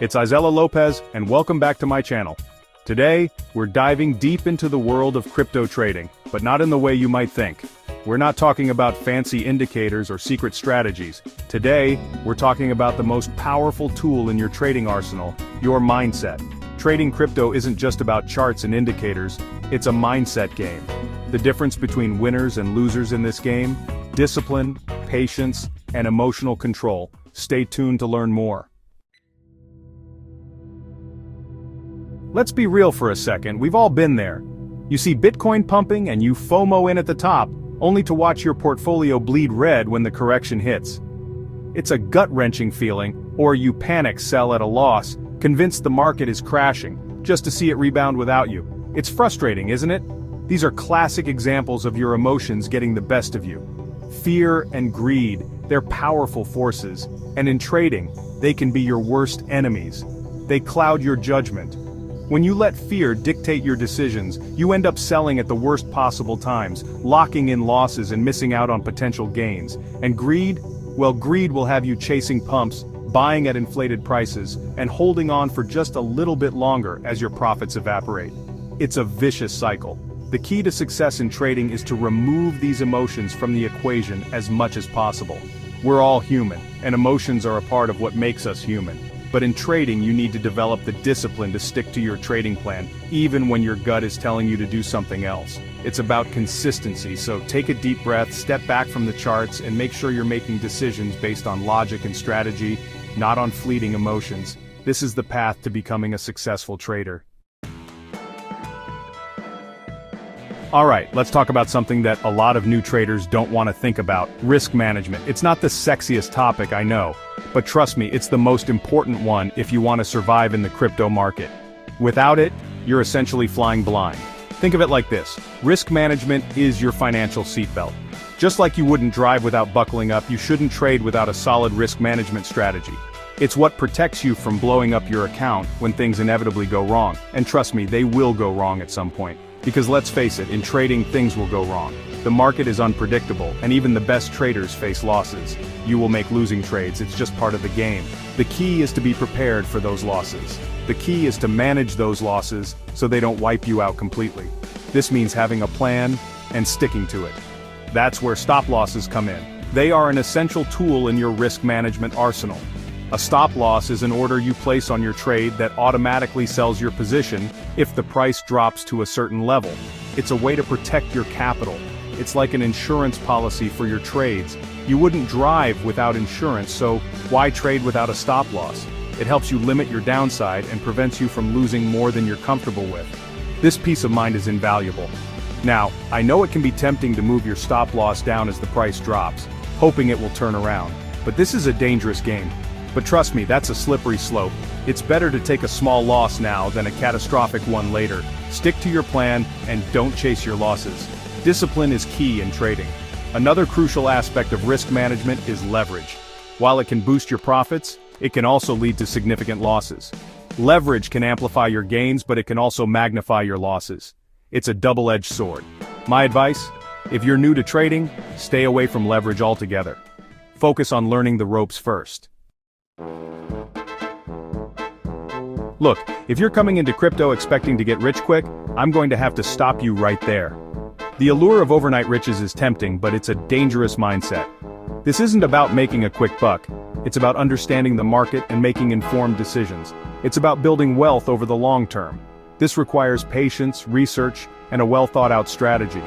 It's Isela Lopez, and welcome back to my channel. Today, we're diving deep into the world of crypto trading, but not in the way you might think. We're not talking about fancy indicators or secret strategies. Today, we're talking about the most powerful tool in your trading arsenal, your mindset. Trading crypto isn't just about charts and indicators, it's a mindset game. The difference between winners and losers in this game? Discipline, patience, and emotional control. Stay tuned to learn more. Let's be real for a second, we've all been there. You see Bitcoin pumping and you FOMO in at the top, only to watch your portfolio bleed red when the correction hits. It's a gut-wrenching feeling, or you panic sell at a loss, convinced the market is crashing, just to see it rebound without you. It's frustrating, isn't it? These are classic examples of your emotions getting the best of you. Fear and greed, they're powerful forces, and in trading, they can be your worst enemies. They cloud your judgment. When you let fear dictate your decisions, you end up selling at the worst possible times, locking in losses and missing out on potential gains. And greed? Well, greed will have you chasing pumps, buying at inflated prices, and holding on for just a little bit longer as your profits evaporate. It's a vicious cycle. The key to success in trading is to remove these emotions from the equation as much as possible. We're all human, and emotions are a part of what makes us human. But in trading, you need to develop the discipline to stick to your trading plan, even when your gut is telling you to do something else. It's about consistency, so take a deep breath, step back from the charts, and make sure you're making decisions based on logic and strategy, not on fleeting emotions. This is the path to becoming a successful trader. Alright, let's talk about something that a lot of new traders don't want to think about: risk management. It's not the sexiest topic, I know. But trust me, it's the most important one if you want to survive in the crypto market. Without it, you're essentially flying blind. Think of it like this: risk management is your financial seatbelt. Just like you wouldn't drive without buckling up, you shouldn't trade without a solid risk management strategy. It's what protects you from blowing up your account when things inevitably go wrong. And trust me, they will go wrong at some point. Because let's face it, in trading, things will go wrong. The market is unpredictable, and even the best traders face losses. You will make losing trades, it's just part of the game. The key is to be prepared for those losses. The key is to manage those losses so they don't wipe you out completely. This means having a plan and sticking to it. That's where stop losses come in. They are an essential tool in your risk management arsenal. A stop loss is an order you place on your trade that automatically sells your position if the price drops to a certain level. It's a way to protect your capital. It's like an insurance policy for your trades. You wouldn't drive without insurance, so why trade without a stop loss? It helps you limit your downside and prevents you from losing more than you're comfortable with. This peace of mind is invaluable. Now, I know it can be tempting to move your stop loss down as the price drops, hoping it will turn around. But this is a dangerous game. But trust me, that's a slippery slope. It's better to take a small loss now than a catastrophic one later. Stick to your plan and don't chase your losses. Discipline is key in trading. Another crucial aspect of risk management is leverage. While it can boost your profits, it can also lead to significant losses. Leverage can amplify your gains, but it can also magnify your losses. It's a double-edged sword. My advice? If you're new to trading, stay away from leverage altogether. Focus on learning the ropes first. Look, if you're coming into crypto expecting to get rich quick, I'm going to have to stop you right there. The allure of overnight riches is tempting, but it's a dangerous mindset. This isn't about making a quick buck. It's about understanding the market and making informed decisions. It's about building wealth over the long term. This requires patience, research, and a well-thought-out strategy.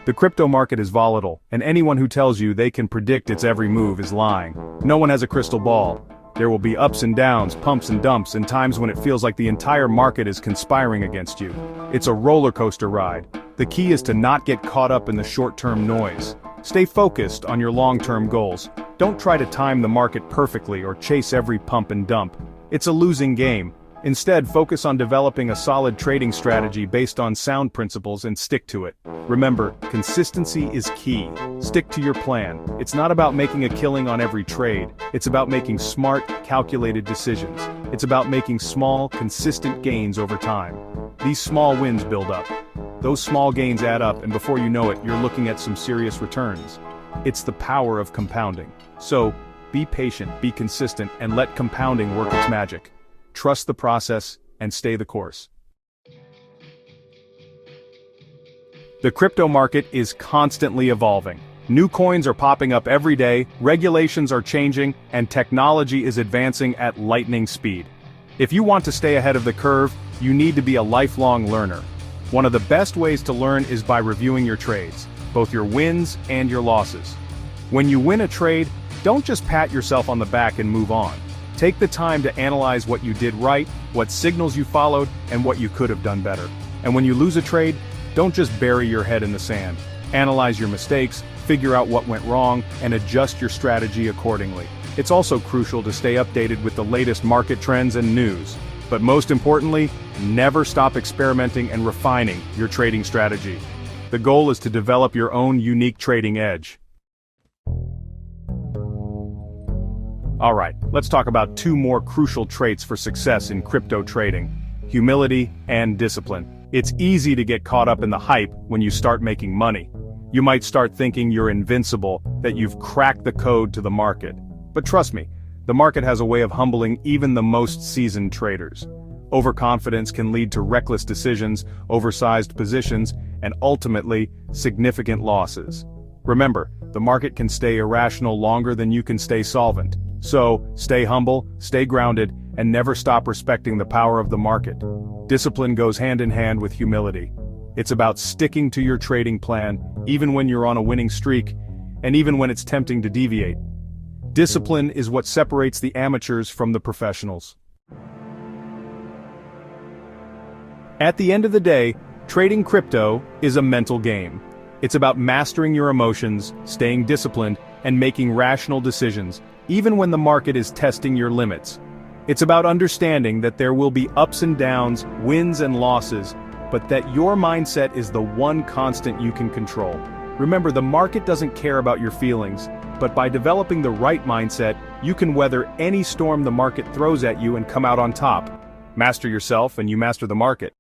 The crypto market is volatile, and anyone who tells you they can predict its every move is lying. No one has a crystal ball. There will be ups and downs, pumps and dumps, and times when it feels like the entire market is conspiring against you. It's a roller coaster ride. The key is to not get caught up in the short-term noise. Stay focused on your long-term goals. Don't try to time the market perfectly or chase every pump and dump. It's a losing game. Instead, focus on developing a solid trading strategy based on sound principles and stick to it. Remember, consistency is key. Stick to your plan. It's not about making a killing on every trade. It's about making smart, calculated decisions. It's about making small, consistent gains over time. These small wins build up. Those small gains add up, and before you know it, you're looking at some serious returns. It's the power of compounding. So, be patient, be consistent, and let compounding work its magic. trust the process, and stay the course. The crypto market is constantly evolving. New coins are popping up every day, regulations are changing, and technology is advancing at lightning speed. If you want to stay ahead of the curve, you need to be a lifelong learner. One of the best ways to learn is by reviewing your trades, both your wins and your losses. When you win a trade, don't just pat yourself on the back and move on. Take the time to analyze what you did right, what signals you followed, and what you could have done better. And when you lose a trade, don't just bury your head in the sand. Analyze your mistakes, figure out what went wrong, and adjust your strategy accordingly. It's also crucial to stay updated with the latest market trends and news. But most importantly, never stop experimenting and refining your trading strategy. The goal is to develop your own unique trading edge. Alright, let's talk about two more crucial traits for success in crypto trading: humility and discipline. It's easy to get caught up in the hype when you start making money. You might start thinking you're invincible, that you've cracked the code to the market. But trust me, the market has a way of humbling even the most seasoned traders. Overconfidence can lead to reckless decisions, oversized positions, and ultimately, significant losses. Remember, the market can stay irrational longer than you can stay solvent. So, stay humble, stay grounded, and never stop respecting the power of the market. Discipline goes hand in hand with humility. It's about sticking to your trading plan, even when you're on a winning streak, and even when it's tempting to deviate. Discipline is what separates the amateurs from the professionals. At the end of the day, trading crypto is a mental game. It's about mastering your emotions, staying disciplined, and making rational decisions, even when the market is testing your limits. It's about understanding that there will be ups and downs, wins and losses, but that your mindset is the one constant you can control. Remember, the market doesn't care about your feelings, but by developing the right mindset, you can weather any storm the market throws at you and come out on top. Master yourself and you master the market.